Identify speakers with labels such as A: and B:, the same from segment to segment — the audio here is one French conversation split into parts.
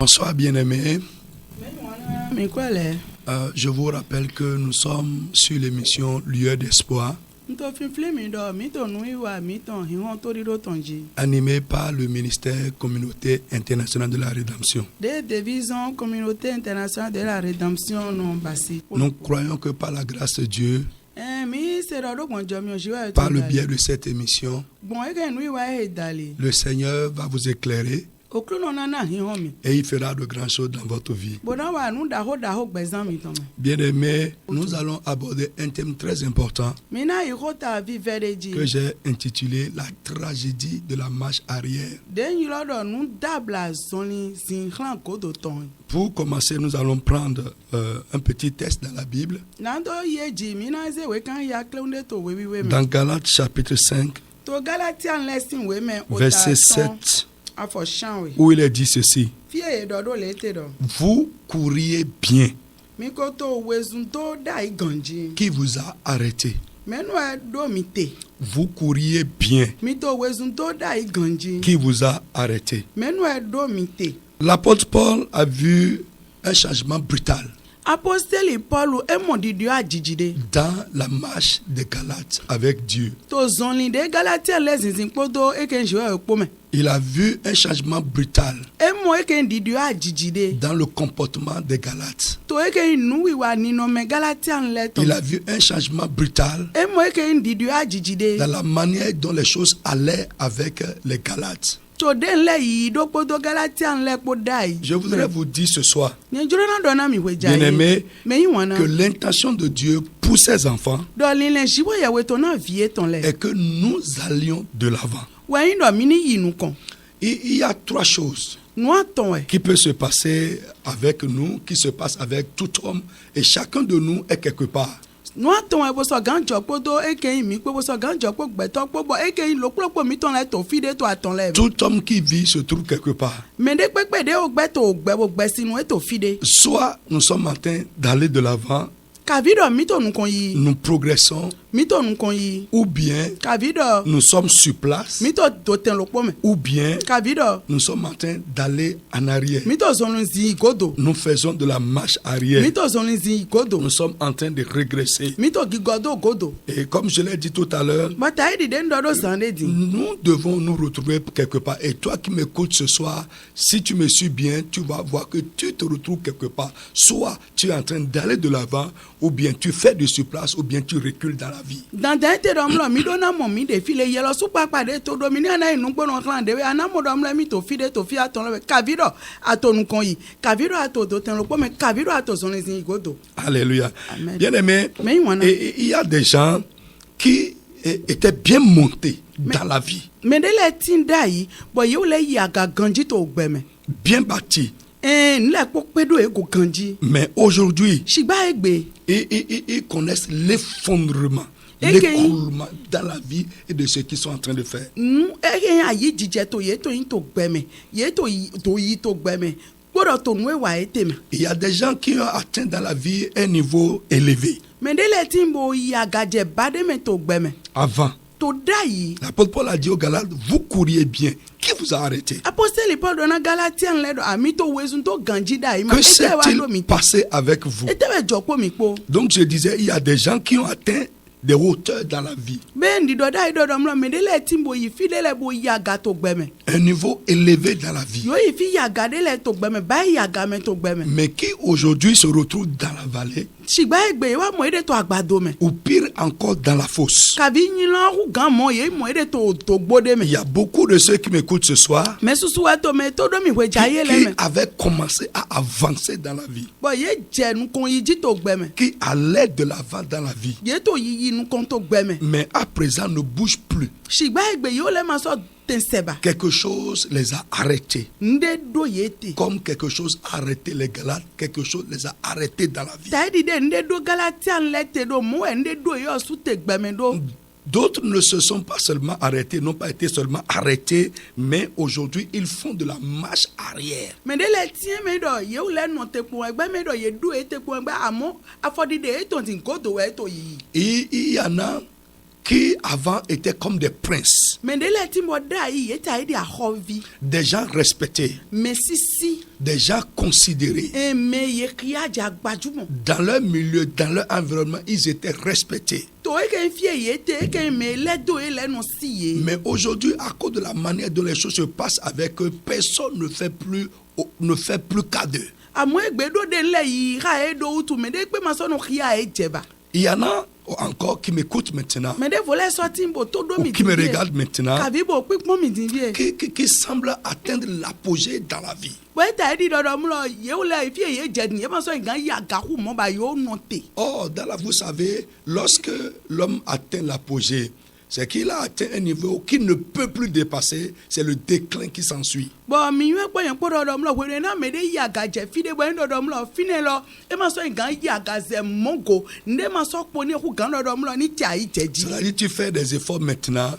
A: Bonsoir bien-aimés. Je vous rappelle que nous sommes sur l'émission Lieu d'Espoir, animée par le ministère Communauté Internationale de la Rédemption. Nous croyons que par la grâce de Dieu, par le biais de cette émission, le Seigneur va vous éclairer et il fera de grandes choses dans votre vie. Bien-aimés, nous allons aborder un thème très important que j'ai intitulé la tragédie de la marche arrière. Pour commencer, nous allons prendre un petit texte dans la Bible. Dans Galates chapitre 5, verset 7. Où il est dit ceci: vous courriez bien. Qui vous a arrêté? Vous courriez bien. Qui vous a arrêté? L'apôtre Paul a vu un changement brutal dans la marche des Galates avec Dieu. Il a vu un changement brutal dans le comportement des Galates. Il a vu un changement brutal dans la manière dont les choses allaient avec les Galates. Je voudrais vous dire ce soir, bien-aimés, que l'intention de Dieu pour ses enfants est que nous allions de l'avant. Il y a trois choses qui peuvent se passer avec nous, qui se passent avec tout homme, et chacun de nous est quelque part. Tout homme qui vit se trouve quelque part. Soit nous sommes en train d'aller de l'avant, nous progressons, ou bien nous sommes sur place, ou bien nous sommes en train d'aller en arrière. Nous faisons de la marche arrière. Nous sommes en train de régresser. Et comme je l'ai dit tout à l'heure, nous devons nous retrouver quelque part. Et toi qui m'écoutes ce soir, si tu me suis bien, tu vas voir que tu te retrouves quelque part. Soit tu es en train d'aller de l'avant, ou bien tu fais du surplace, ou bien tu recules dans la vie. Alléluia. Bien-aimé, il y a des gens qui étaient bien montés dans la vie, bien bâtis. Mais aujourd'hui, ils connaissent l'effondrement, l'écroulement dans la vie et de ce qu'ils sont en train de faire. Il y a des gens qui ont atteint dans la vie un niveau élevé. Avant, l'apôtre Paul a dit aux Galates, vous couriez bien. Qui vous a arrêté? Que s'est-il passé avec vous? Donc je disais, il y a des gens qui ont atteint des hauteurs dans la vie. Un niveau élevé dans la vie. Mais qui aujourd'hui se retrouve dans la vallée, ou pire encore dans la fosse. Il y a beaucoup de ceux qui m'écoutent ce soir qui avaient commencé à avancer dans la vie, qui allaient de l'avant dans la vie, mais à présent ne bougent plus. Quelque chose les a arrêtés. Comme quelque chose a arrêté les Galates, quelque chose les a arrêtés dans la vie. D'autres ne se sont pas seulement arrêtés, n'ont pas été seulement arrêtés, mais aujourd'hui ils font de la marche arrière. Il y en a qui avant étaient comme des princes, des gens respectés, des gens considérés. Dans leur milieu, dans leur environnement, ils étaient respectés. Mais aujourd'hui, à cause de la manière dont les choses se passent avec eux, personne ne fait plus cas d'eux. Il y en a encore qui m'écoutent maintenant, ou qui me regardent maintenant, qui semblent atteindre l'apogée dans la vie. Oh, vous savez, lorsque l'homme atteint l'apogée, c'est qu'il a atteint un niveau qu'il ne peut plus dépasser, c'est le déclin qui s'ensuit. C'est-à-dire tu fais des efforts maintenant,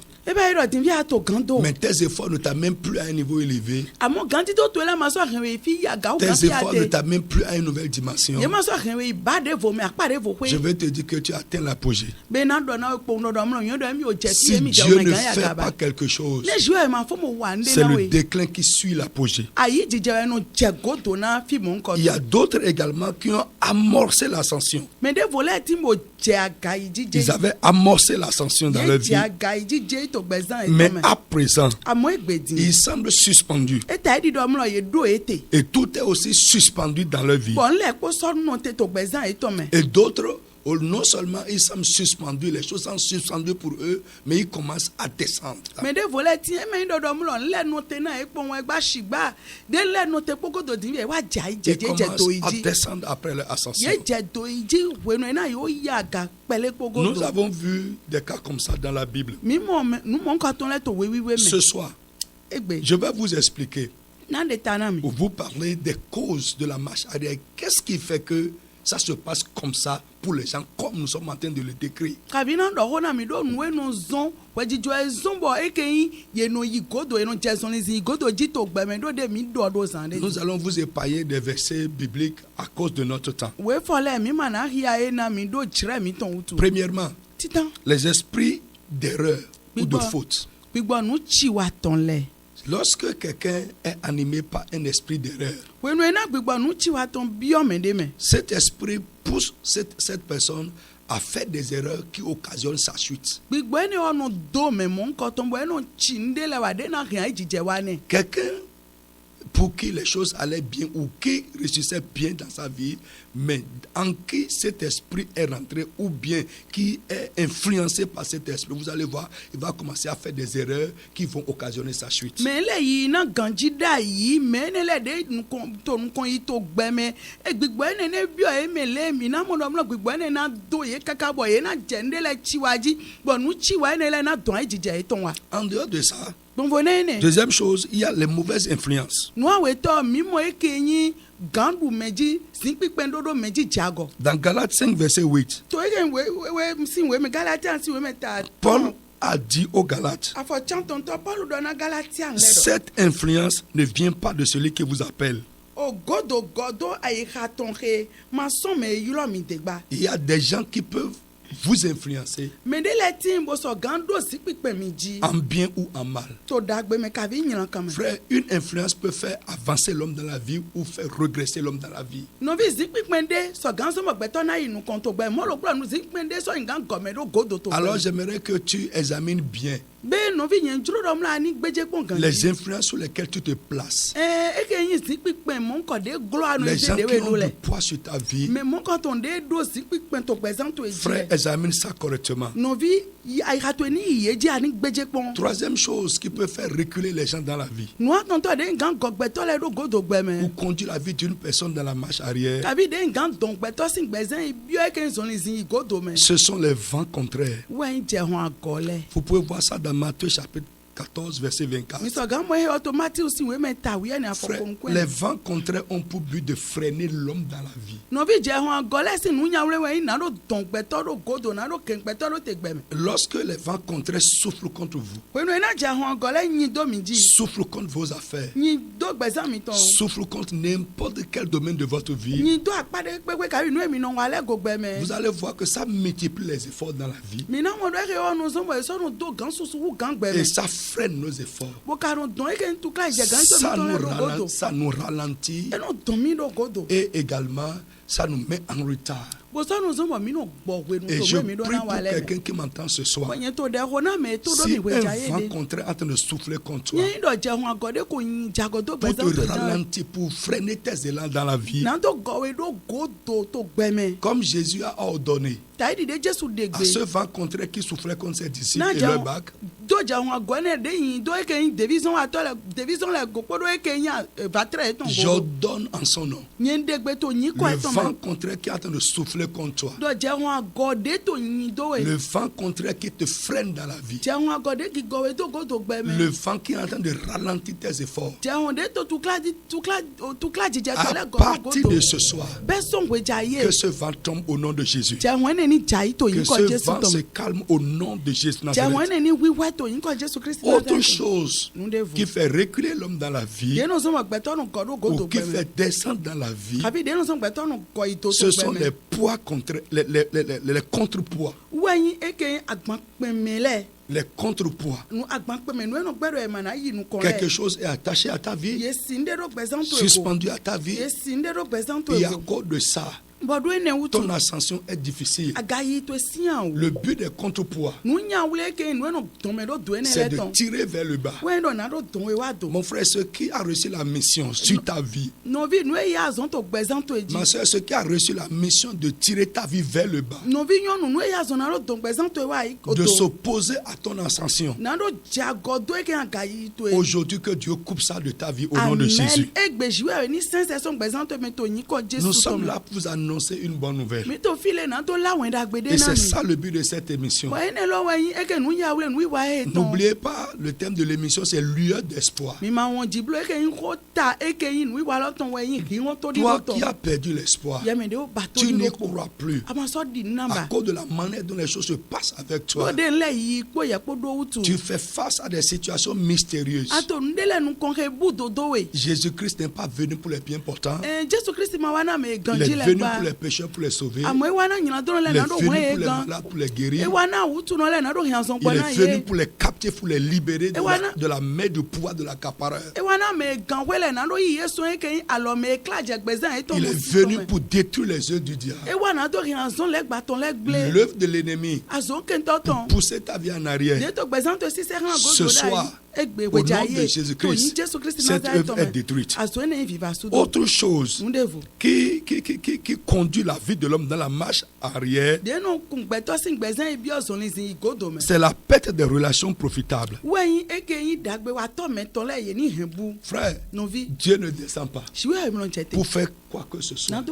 A: mais tes efforts ne t'amènent plus à un niveau élevé. Tes efforts ne t'amènent plus à une nouvelle dimension. Je vais te dire que tu atteins l'apogée. Si Dieu ne fait pas quelque chose, c'est le déclin qui suit l'apogée. Il y a d'autres également qui ont amorcé l'ascension. Ils avaient amorcé l'ascension dans leur vie. Mais à présent, ils semblent suspendus. Et tout est aussi suspendu dans leur vie. Et d'autres, non seulement ils sont suspendus, les choses sont suspendues pour eux, mais ils commencent à descendre. Ils commencent à descendre après leur ascension. Nous avons vu des cas comme ça dans la Bible. Ce soir, je vais vous expliquer, vous parler des causes de la marche arrière. Qu'est-ce qui fait que ça se passe comme ça pour les gens, comme nous sommes en train de le décrire. Nous allons vous épargner des versets bibliques à cause de notre temps. Premièrement, les esprits d'erreur ou de faute. Lorsque quelqu'un est animé par un esprit d'erreur, cet esprit pousse cette personne à faire des erreurs qui occasionnent sa chute. Quelqu'un pour qui les choses allaient bien ou qui réussissait bien dans sa vie, mais en qui cet esprit est rentré ou bien qui est influencé par cet esprit, vous allez voir, il va commencer à faire des erreurs qui vont occasionner sa chute. En dehors de ça, deuxième chose, il y a les mauvaises influences. Dans Galates 5, verset 8, Paul a dit aux Galates, cette influence ne vient pas de celui qui vous appelle. Il y a des gens qui peuvent vous influencer en bien ou en mal. Frère, une influence peut faire avancer l'homme dans la vie ou faire regresser l'homme dans la vie. Alors j'aimerais que tu examines bien les influences sur lesquelles tu te places. Les gens qui ont du poids sur ta vie. Frère, examine ça correctement. Troisième chose qui peut faire reculer les gens dans la vie ou conduire la vie d'une personne dans la marche arrière, ce sont les vents contraires. Vous pouvez voir ça dans Matthieu chapitre 14, verset 24.
B: Frère,
A: les vents contraires ont pour but de freiner l'homme dans la vie. Lorsque les vents contraires soufflent contre vous, soufflent contre vos affaires, soufflent contre n'importe quel domaine de votre vie, vous allez voir que ça multiplie les efforts dans la vie et ça freine nos efforts. Ça nous ralentit et également ça nous met en retard. Et je prie pour quelqu'un qui m'entend ce soir. Si un vent contraire est en train de souffler contre toi, pour te ralentir, pour freiner tes élans dans la vie, comme Jésus a ordonné à ce vent contraire qui soufflait contre ses disciples et leur bac, j'ordonne en son nom le vent contraire qui est en train de souffler contre toi, le vent contraire qui te freine dans la vie, le vent qui est en train de ralentir tes efforts, à partir de ce soir, que ce vent tombe au nom de Jésus, que ce vent se calme au nom de Jésus. Autre chose qui fait reculer l'homme dans la vie ou qui fait descendre dans la vie, ce sont les poids contre les contrepoids. Les contrepoids. Quelque chose est attaché à ta vie, suspendu à ta vie, et à cause de ça, ton ascension est difficile. Le but des contrepoids, c'est de tirer vers le bas. Mon frère, ce qui a reçu la mission sur ta vie, ma soeur, ce qui a reçu la mission de tirer ta vie vers le bas, de s'opposer à ton ascension, aujourd'hui que Dieu coupe ça de ta vie au nom de Jésus. Nous sommes là pour vous annoncer une bonne nouvelle. Et c'est ça le but de cette émission. N'oubliez pas, le thème de l'émission, c'est lueur d'espoir. Toi qui as perdu l'espoir, tu n'y crois plus à cause de la manière dont les choses se passent avec toi. Tu fais face à des situations mystérieuses. Jésus-Christ n'est pas venu pour les bien portants. Il est venu pour les pécheurs, pour les sauver. Il est venu pour les malades, pour les guérir. Il est venu pour les captifs, pour les libérer de la main du pouvoir de l'accapareur. Il est venu pour détruire les œuvres du diable, l'œuvre de l'ennemi, pour pousser ta vie en arrière. Ce soir, au nom de Jésus-Christ, cette œuvre est détruite. Autre chose qui conduit la vie de l'homme dans la marche arrière, c'est la perte des relations profitables. Frère, Dieu ne descend pas pour faire quoi que ce soit.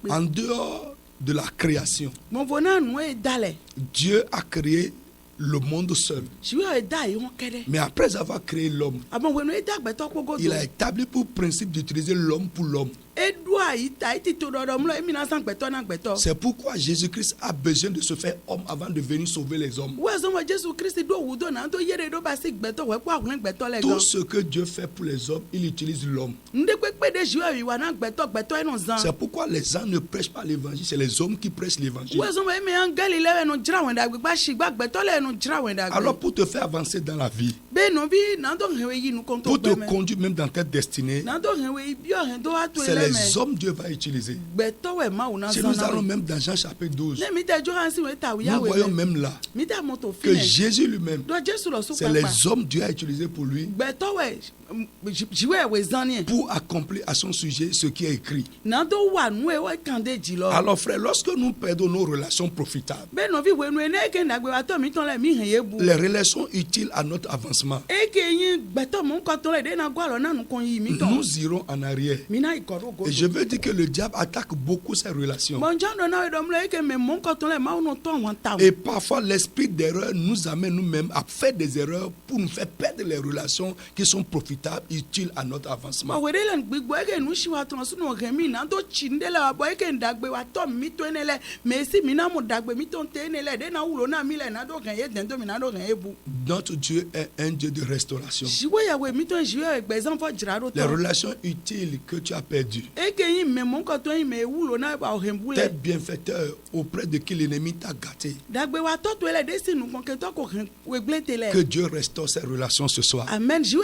A: En dehors de la création, Dieu a créé le monde seul. Mais après avoir créé l'homme, il a établi pour principe d'utiliser l'homme pour l'homme. C'est pourquoi Jésus-Christ a besoin de se faire homme avant de venir sauver les hommes. Tout ce que Dieu fait pour les hommes, il utilise l'homme. C'est pourquoi les gens ne prêchent pas l'évangile, c'est les hommes qui prêchent l'évangile. Alors pour te faire avancer dans la vie, pour te conduire même dans ta destinée, c'est les hommes Dieu va utiliser. Si nous allons même dans Jean chapitre 12, nous voyons même là que Jésus lui-même, c'est les hommes Dieu a utilisé pour lui, pour accomplir à son sujet ce qui est écrit. Alors frère, lorsque nous perdons nos relations profitables, les relations utiles à notre avancement, avancement. Nous irons en arrière. Et je veux dire que le diable attaque beaucoup ces relations. Et parfois, l'esprit d'erreur nous amène nous-mêmes à faire des erreurs pour nous faire perdre les relations qui sont profitables, utiles à notre avancement. Notre Dieu est un Dieu de restauration. Les relations utiles que tu as perdues, tes bienfaiteurs auprès de qui l'ennemi t'a gâté, que Dieu restaure ces relations ce soir.
B: Amen.
A: Ceux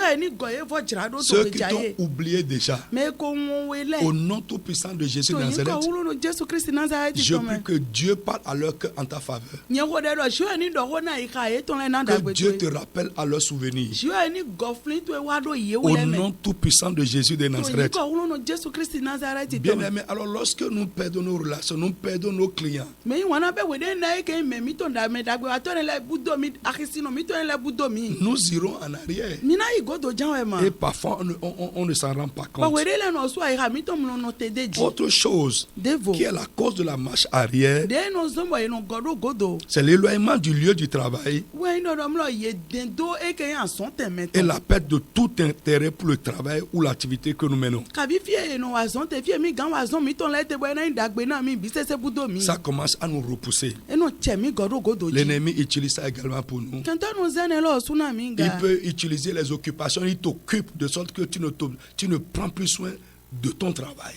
A: qui t'ont oublié déjà, au nom tout puissant de Jésus de Nazareth, je prie que Dieu parle à leur cœur en ta faveur. Que Dieu te rappelle à leur souvenir. Au nom tout puissant de Jésus de Nazareth. Bien aimé, alors lorsque nous perdons nos relations, nous perdons nos clients, nous irons en arrière. Et parfois on ne s'en rend pas compte. Autre chose qui est la cause de la marche arrière, c'est l'éloignement du lieu du travail et la perte de tout intérêt pour le travail ou l'activité que nous menons. Ça commence à nous repousser. L'ennemi utilise ça également pour nous. Il peut utiliser les occupations, il t'occupe de sorte que tu ne prends plus soin de ton travail.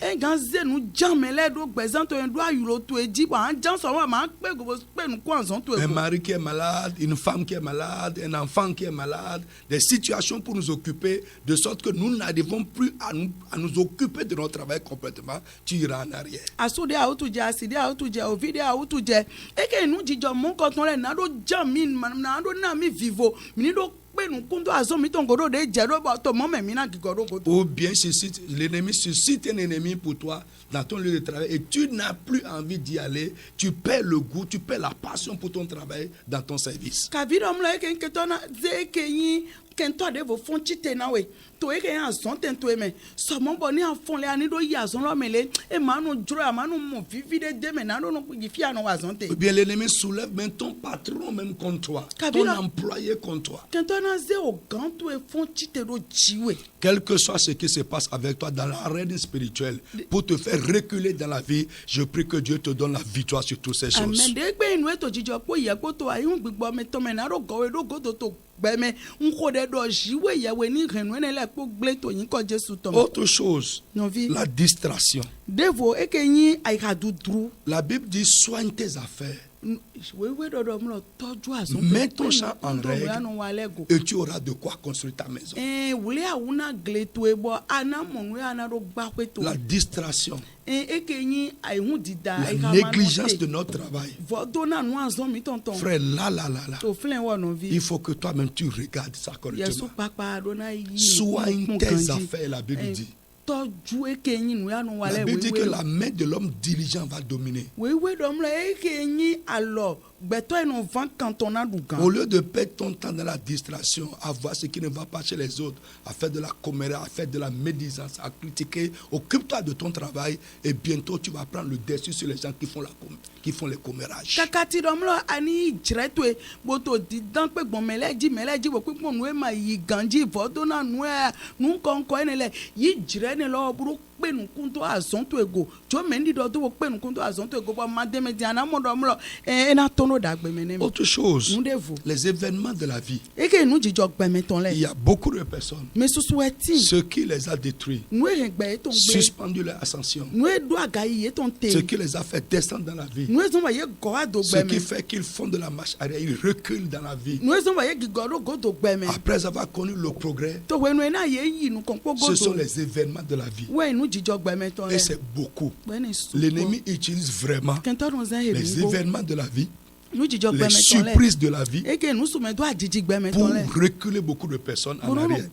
A: Un mari qui est malade, une femme qui est malade, un enfant qui est malade, des situations pour nous occuper, de sorte que nous n'arrivons plus à nous occuper de notre travail complètement. Tu iras en arrière. Ou bien l'ennemi suscite un ennemi pour toi dans ton lieu de travail et tu n'as plus envie d'y aller, tu perds le goût, tu perds la passion pour ton travail dans ton service. Ou bien l'ennemi soulève même ton patron même contre toi, ton employé contre toi. Quel que soit ce qui se passe avec toi dans l'arène spirituelle, pour te faire reculer dans la vie, je prie que Dieu te donne la victoire sur toutes ces choses. Autre chose, la distraction. La Bible dit soigne tes affaires. Mets ton champ en règle et tu auras de quoi construire ta maison. La distraction, la négligence de notre travail. Frère, là, il faut que toi-même tu regardes ça correctement. Soigne tes affaires, la Bible dit. La Bible dit que la main de l'homme diligent va dominer. Au lieu de perdre ton temps dans la distraction, à voir ce qui ne va pas chez les autres, à faire de la comédie, à faire de la médisance, à critiquer, occupe-toi de ton travail et bientôt tu vas prendre le dessus sur les gens qui font les commérages. Autre chose, les événements de la vie. Il y a beaucoup de personnes, ce qui les a détruits, suspendu leur ascension, ce qui les a fait descendre dans la vie, ce qui fait qu'ils font de la marche arrière, ils reculent dans la vie. Après avoir connu le progrès, ce sont les événements de la vie. Et c'est beaucoup. L'ennemi utilise vraiment les événements de la vie les surprises de la vie pour reculer beaucoup de personnes en arrière.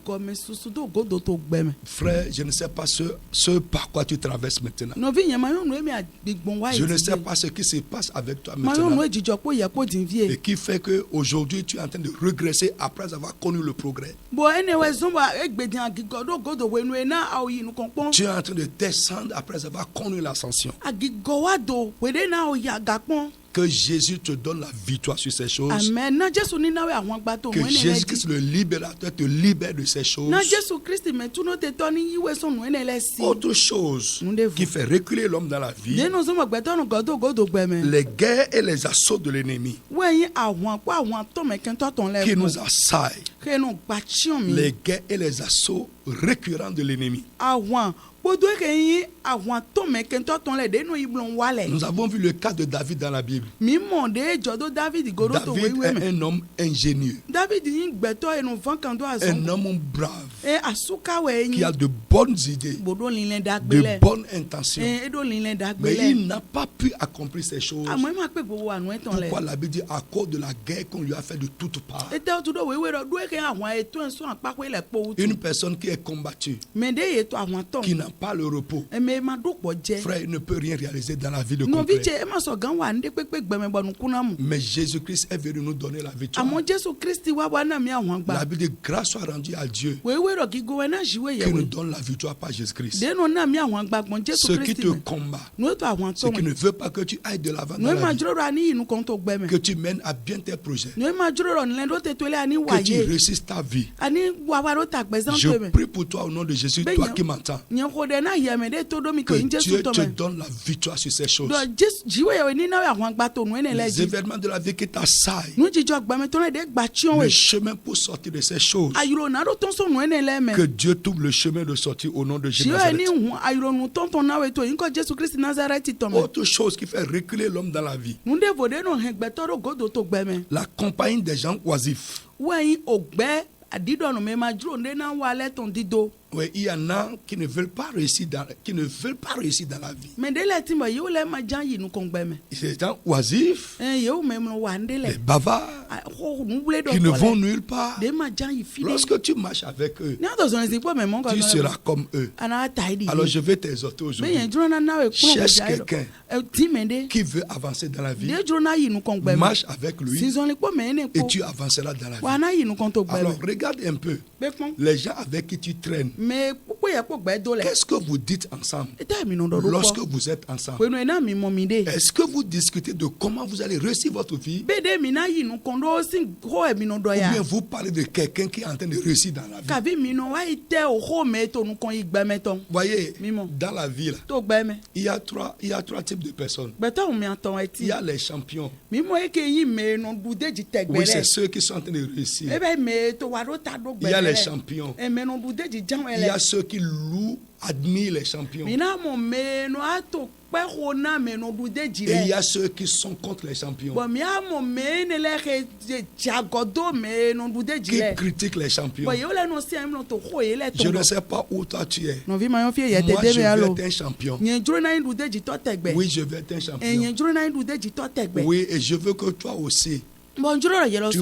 A: Frère, je ne sais pas ce par quoi tu traverses maintenant. Je ne sais pas ce qui se passe avec toi maintenant et qui fait qu'aujourd'hui tu es en train de régresser après avoir connu le progrès. Tu es en train de descendre après avoir connu l'ascension. Que Jésus te donne la victoire sur ces choses. Amen. Que Jésus-Christ, le libérateur, te libère de ces choses. Autre chose qui fait reculer l'homme dans la vie, les guerres et les assauts de l'ennemi qui nous assaillent. Les guerres et les assauts récurrents de l'ennemi. Nous avons vu le cas de David dans la Bible. David est un homme ingénieux, un homme brave, qui a de bonnes idées, de bonnes intentions, mais il n'a pas pu accomplir ces choses. Pourquoi la Bible dit à cause de la guerre qu'on lui a fait de toutes parts? Une personne qui est combattue, qui n'a pas le repos, frère, il ne peut rien réaliser dans la vie de complet. Mais Jésus-Christ est venu nous donner la victoire. La Bible dit grâce soit rendue à Dieu qui nous donne la victoire par Jésus-Christ. Ce qui te combat, ce qui ne veut pas que tu ailles de l'avant dans la vie, que tu mènes à bien tes projets, que tu réussisses ta vie. Je prie pour toi au nom de Jésus, toi qui m'entends, que Dieu te donne la victoire sur ces choses. Les événements de la vie qui t'assaillent, le chemin pour sortir de ces choses, que Dieu trouve le chemin de sortir au nom de Jésus. Autre chose qui fait reculer l'homme dans la vie, la compagnie des gens oisifs. Oui, il y en a qui ne veulent pas réussir dans la vie. Ces gens oisifs, les bavards, qui ne vont nulle part. Lorsque tu marches avec eux, tu seras comme eux. Alors je vais t'exhorter aujourd'hui. Cherche quelqu'un qui veut avancer dans la vie. Marche avec lui et tu avanceras dans la vie. Alors regarde un peu les gens avec qui tu traînes. Qu'est-ce que vous dites ensemble lorsque vous êtes ensemble? Est-ce que vous discutez de comment vous allez réussir votre vie? Ou bien vous parlez de quelqu'un qui est en train de réussir dans la vie? Voyez, dans la vie, il y a trois types de personnes. Il y a les champions. Oui, c'est ceux qui sont en train de réussir. Il y a les champions. Il y a ceux qui louent, admirent les champions. Et il y a ceux qui sont contre les champions, qui critiquent les champions. Je ne sais pas où toi tu es. Moi, je vais être un champion. Oui, je vais être un champion. Oui, et je veux que toi aussi, tu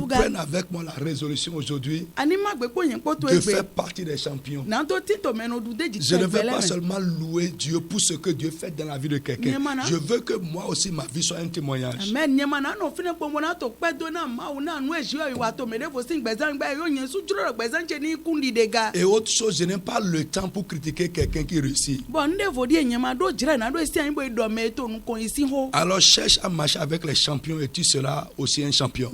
A: prennes avec moi la résolution aujourd'hui de faire partie des champions. Je ne veux pas seulement louer Dieu pour ce que Dieu fait dans la vie de quelqu'un. Je veux que moi aussi ma vie soit un témoignage. Et autre chose, je n'ai pas le temps pour critiquer quelqu'un qui réussit. Alors cherche à marcher avec les champions et tu seras aussi un champion.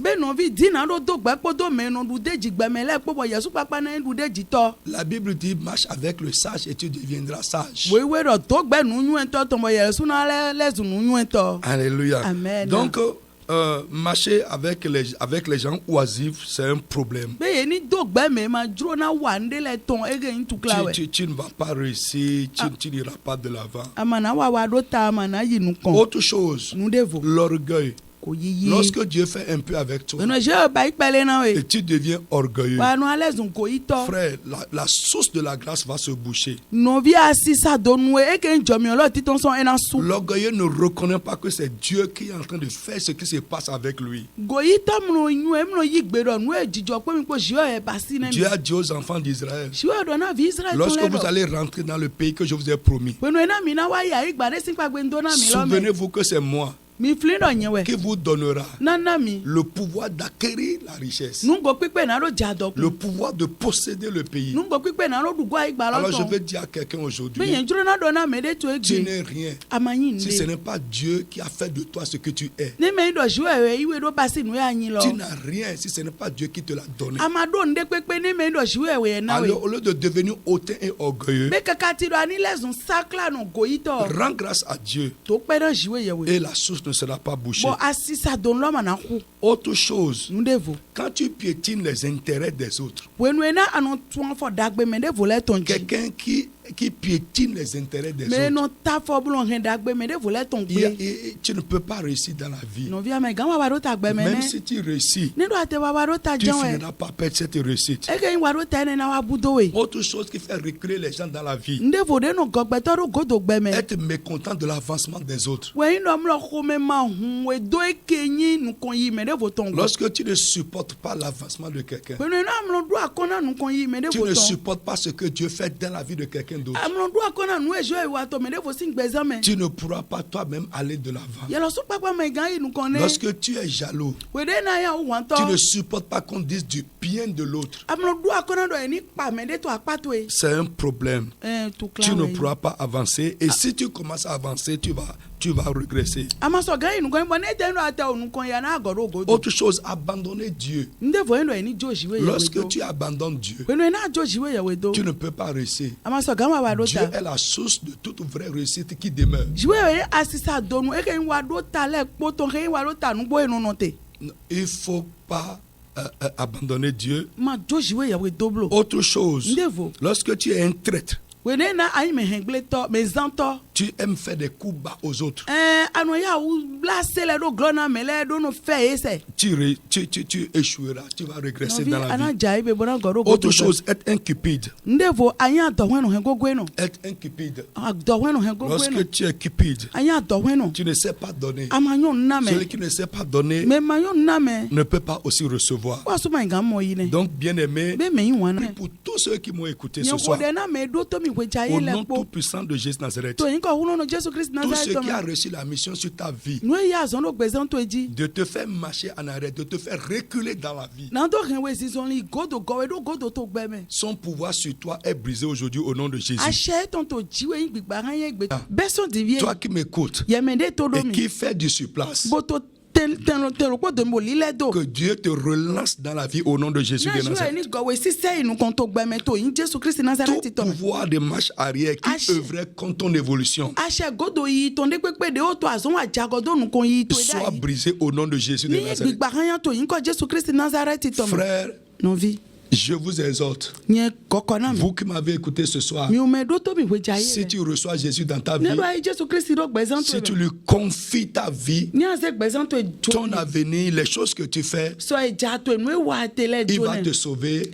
A: La Bible dit marche avec le sage et tu deviendras sage. Alléluia. Amen. Donc marcher avec les gens oisifs, c'est un problème. Tu ne vas pas réussir, tu n'iras pas de l'avant. Autre chose, l'orgueil. Lorsque Dieu fait un peu avec toi et tu deviens orgueilleux, frère, la source de la grâce va se boucher. L'orgueilleux ne reconnaît pas que c'est Dieu qui est en train de faire ce qui se passe avec lui. Dieu a dit aux enfants d'Israël, lorsque vous allez rentrer dans le pays que je vous ai promis, souvenez-vous que c'est moi qui vous donnera le pouvoir d'acquérir la richesse, le pouvoir de posséder le pays. Alors je vais dire à quelqu'un aujourd'hui, tu n'es rien si ce n'est pas Dieu qui a fait de toi ce que tu es. Tu n'as rien si ce n'est pas Dieu qui te l'a donné. Alors au lieu de devenir hautain et orgueilleux, rends grâce à Dieu et la source ne sera pas bouchée. Autre chose, quand tu piétines les intérêts des autres, quelqu'un qui piétine les intérêts des autres, tu ne peux pas réussir dans la vie. Même si tu réussis, tu finiras par perdre cette réussite. Autre chose qui fait reculer les gens dans la vie, être mécontent de l'avancement des autres. Lorsque tu ne supportes pas l'avancement de quelqu'un, tu ne supportes pas ce que Dieu fait dans la vie de quelqu'un d'autre, tu ne pourras pas toi-même aller de l'avant. Lorsque tu es jaloux, tu ne supportes pas qu'on dise du bien de l'autre, c'est un problème. Tu ne pourras pas avancer, et si tu commences à avancer, tu vas regresser. Autre chose, abandonner Dieu. Lorsque tu abandonnes Dieu, tu ne peux pas réussir. Dieu est la source de toute vraie réussite qui demeure. Il ne faut pas abandonner Dieu. Autre chose, lorsque tu es un traître, tu aimes faire des coups bas aux autres, tu échoueras, tu vas regresser dans la vie. Autre chose, être un cupide. Être un cupide. Lorsque tu es cupide, tu ne sais pas donner. Celui qui ne sait pas donner ne peut pas aussi recevoir. Donc, bien aimé, pour tous ceux qui m'ont écouté ce soir, au nom tout puissant de Jésus Nazareth, tout ce qui a reçu la mission sur ta vie de te faire marcher en arrière, de te faire reculer dans la vie, son pouvoir sur toi est brisé aujourd'hui au nom de Jésus. Toi qui m'écoutes et qui fais du surplace, que Dieu te relance dans la vie au nom de Jésus de Nazareth. Tout pouvoir de marche arrière qui œuvrait contre ton évolution soit brisé au nom de Jésus de Nazareth. Frère, je vous exhorte, vous qui m'avez écouté ce soir, si tu reçois Jésus dans ta vie, si tu lui confies ta vie, ton avenir, les choses que tu fais, il va te sauver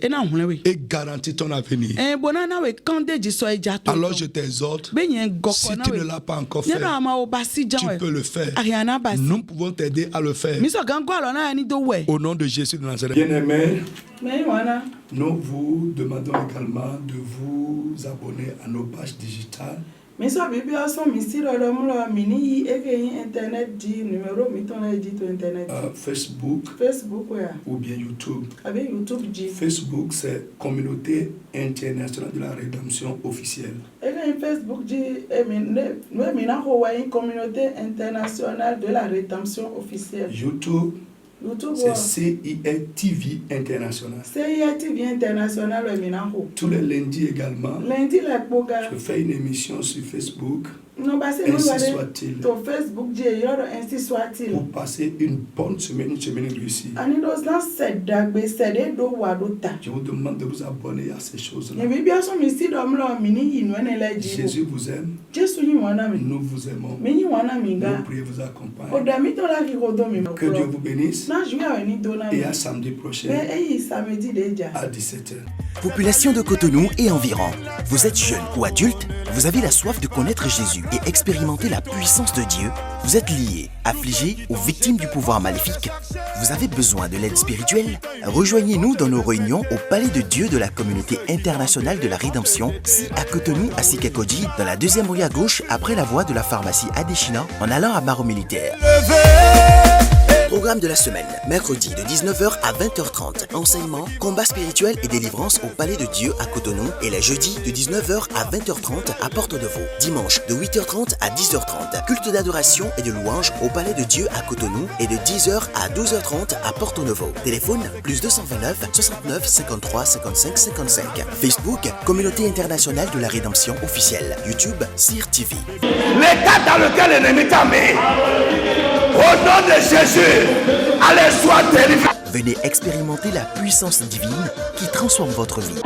A: et garantir ton avenir. Alors je t'exhorte, si tu ne l'as pas encore fait, tu peux le faire. Nous pouvons t'aider à le faire. Au nom de Jésus de Nazareth. Bien-aimé, nous vous demandons également de vous abonner à nos pages digitales. Facebook ou bien YouTube. Facebook, c'est Communauté internationale de la rédemption officielle. Communauté internationale de la rédemption officielle. YouTube, c'est CIA TV International. CIA TV International. Tous les lundis également, je fais une émission sur Facebook.
B: Non,
A: ainsi soit-il.
B: Ton Facebook, ainsi soit-il.
A: Pour passer une bonne semaine, une semaine réussie.
B: Je
A: vous demande de vous abonner à ces choses-là. Jésus vous aime. Nous vous aimons. Nous prions vous accompagner. Que Dieu vous bénisse. Et à samedi prochain à 17h.
C: Population de Cotonou et environ. Vous êtes jeune ou adulte, vous avez la soif de connaître Jésus et expérimenter la puissance de Dieu. Vous êtes lié, affligé ou victime du pouvoir maléfique. Vous avez besoin de l'aide spirituelle? Rejoignez-nous dans nos réunions au Palais de Dieu de la Communauté Internationale de la Rédemption, si à Cotonou, à Sikakoji, dans la deuxième rue à gauche, après la voie de la pharmacie Adéchina, en allant à Barreau Militaire. Programme de la semaine, mercredi de 19h à 20h30. Enseignement, combat spirituel et délivrance au Palais de Dieu à Cotonou. Et le jeudi de 19h à 20h30 à Porte-de-Vaux. Dimanche de 8h30 à 10h30. Culte d'adoration et de louange au Palais de Dieu à Cotonou. Et de 10h à 12h30 à Porte-Novo. Téléphone plus 229 69 53 55 55. Facebook, Communauté Internationale de la Rédemption officielle. YouTube, CIR TV.
D: L'état dans lequel l'ennemi t'a mis, au nom de Jésus, allez, sois délivré.
C: Venez expérimenter la puissance divine qui transforme votre vie.